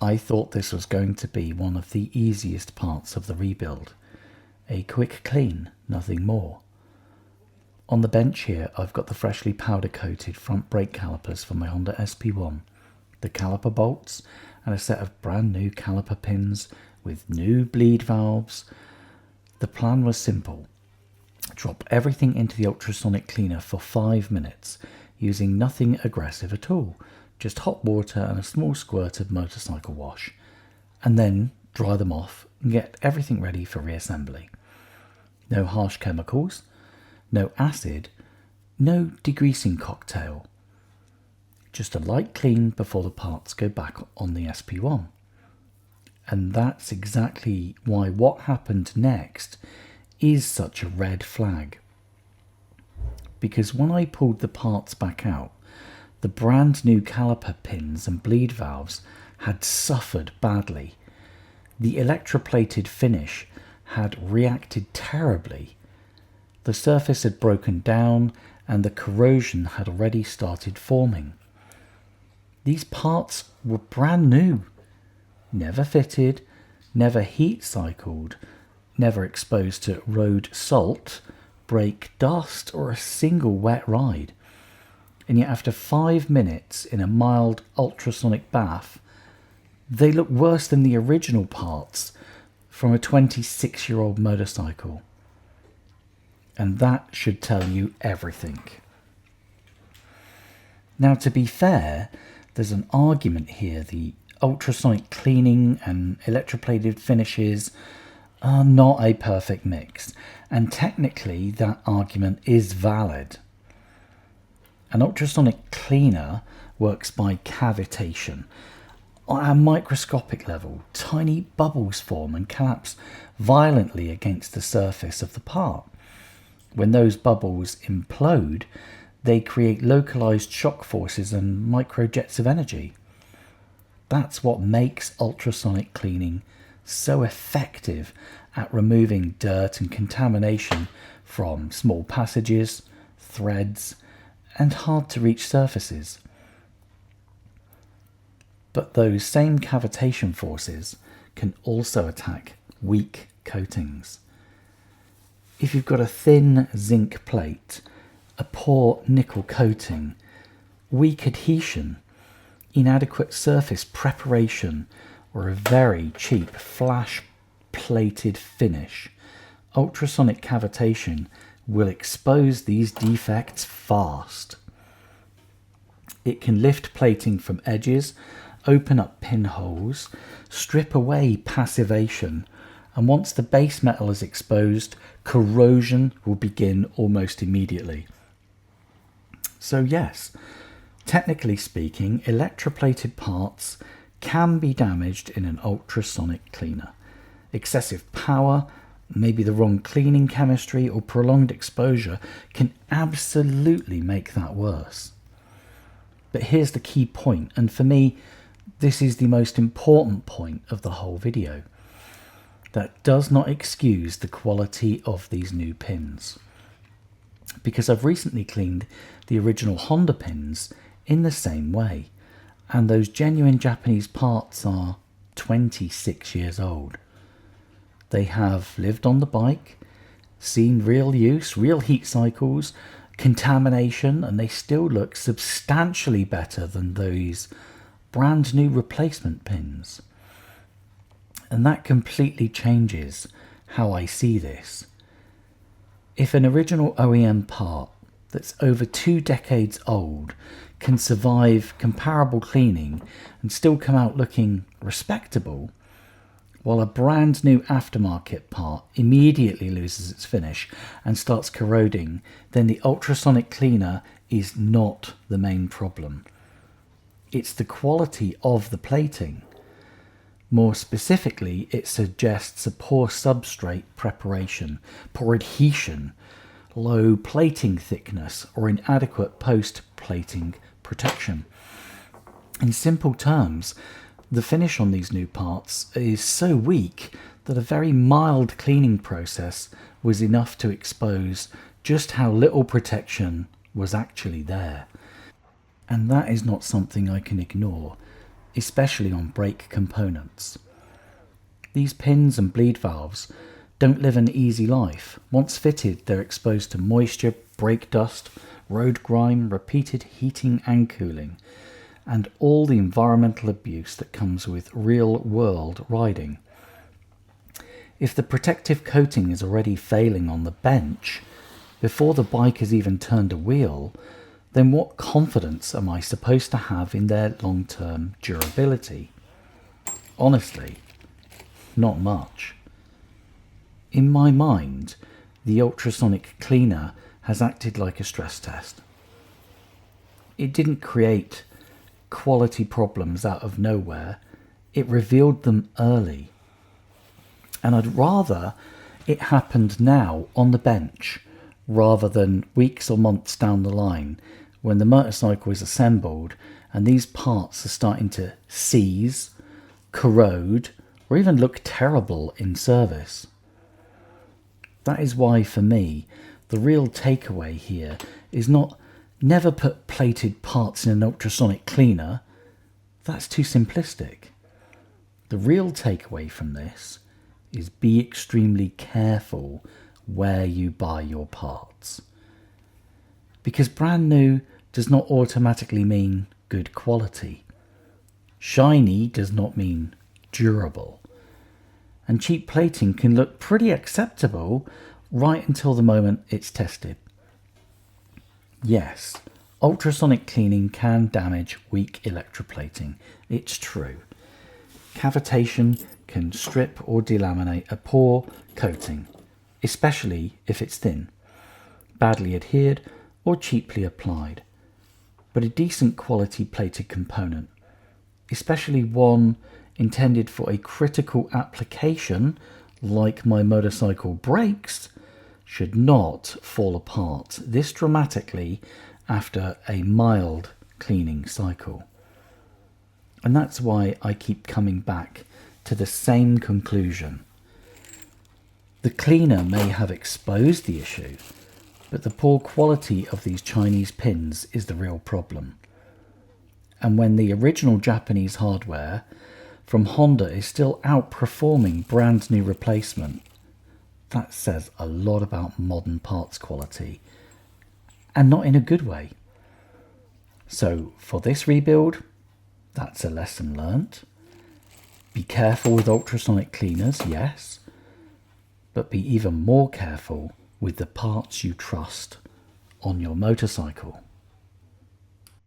I thought this was going to be one of the easiest parts of the rebuild. A quick clean, nothing more. On the bench here, I've got the freshly powder coated front brake calipers for my Honda SP1, the caliper bolts, and a set of brand new caliper pins with new bleed valves. The plan was simple. Drop everything into the ultrasonic cleaner for 5 minutes, using nothing aggressive at all, just hot water and a small squirt of motorcycle wash, and then dry them off and get everything ready for reassembly. No harsh chemicals, no acid, no degreasing cocktail. Just a light clean before the parts go back on the SP1. And that's exactly why what happened next is such a red flag. Because when I pulled the parts back out, the brand new caliper pins and bleed valves had suffered badly. The electroplated finish had reacted terribly. The surface had broken down and the corrosion had already started forming. These parts were brand new, never fitted, never heat cycled, never exposed to road salt, brake dust or a single wet ride. And yet after 5 minutes in a mild ultrasonic bath, they look worse than the original parts from a 26-year-old motorcycle. And that should tell you everything. Now, to be fair, there's an argument here. The ultrasonic cleaning and electroplated finishes are not a perfect mix. And technically, that argument is valid. An ultrasonic cleaner works by cavitation. On a microscopic level, tiny bubbles form and collapse violently against the surface of the part. When those bubbles implode, they create localized shock forces and microjets of energy. That's what makes ultrasonic cleaning so effective at removing dirt and contamination from small passages, threads, and hard to reach surfaces. But those same cavitation forces can also attack weak coatings. If you've got a thin zinc plate, a poor nickel coating, weak adhesion, inadequate surface preparation, or a very cheap flash plated finish, ultrasonic cavitation will expose these defects fast. It can lift plating from edges, open up pinholes, strip away passivation, and once the base metal is exposed, corrosion will begin almost immediately. So yes, technically speaking, electroplated parts can be damaged in an ultrasonic cleaner. Excessive power, maybe the wrong cleaning chemistry, or prolonged exposure can absolutely make that worse. But here's the key point, and for me, this is the most important point of the whole video. That does not excuse the quality of these new pins. Because I've recently cleaned the original Honda pins in the same way, and those genuine Japanese parts are 26 years old. They have lived on the bike, seen real use, real heat cycles, contamination, and they still look substantially better than those brand new replacement pins. And that completely changes how I see this. If an original OEM part that's over 2 decades old can survive comparable cleaning and still come out looking respectable, while a brand new aftermarket part immediately loses its finish and starts corroding, then the ultrasonic cleaner is not the main problem. It's the quality of the plating. More specifically, it suggests a poor substrate preparation, poor adhesion, low plating thickness, or inadequate post-plating protection. In simple terms, the finish on these new parts is so weak that a very mild cleaning process was enough to expose just how little protection was actually there. And that is not something I can ignore. especially on brake components. These pins and bleed valves don't live an easy life. Once fitted, they're exposed to moisture, brake dust, road grime, repeated heating and cooling, and all the environmental abuse that comes with real-world riding. If the protective coating is already failing on the bench before the bike has even turned a wheel, then what confidence am I supposed to have in their long-term durability? Honestly, not much. In my mind, the ultrasonic cleaner has acted like a stress test. It didn't create quality problems out of nowhere. It revealed them early. And I'd rather it happened now on the bench rather than weeks or months down the line when the motorcycle is assembled and these parts are starting to seize, corrode, or even look terrible in service. That is why, for me, the real takeaway here is not never put plated parts in an ultrasonic cleaner. That's too simplistic. The real takeaway from this is be extremely careful where you buy your parts. Because brand new does not automatically mean good quality. Shiny does not mean durable. And cheap plating can look pretty acceptable right until the moment it's tested. Yes, ultrasonic cleaning can damage weak electroplating. It's true. Cavitation can strip or delaminate a poor coating, especially if it's thin, badly adhered, or cheaply applied. But a decent quality plated component, especially one intended for a critical application like my motorcycle brakes, should not fall apart this dramatically after a mild cleaning cycle. And that's why I keep coming back to the same conclusion. The cleaner may have exposed the issue, but the poor quality of these Chinese pins is the real problem. And when the original Japanese hardware from Honda is still outperforming brand new replacement, that says a lot about modern parts quality, and not in a good way. So for this rebuild, that's a lesson learnt. Be careful with ultrasonic cleaners, yes, but be even more careful with the parts you trust on your motorcycle.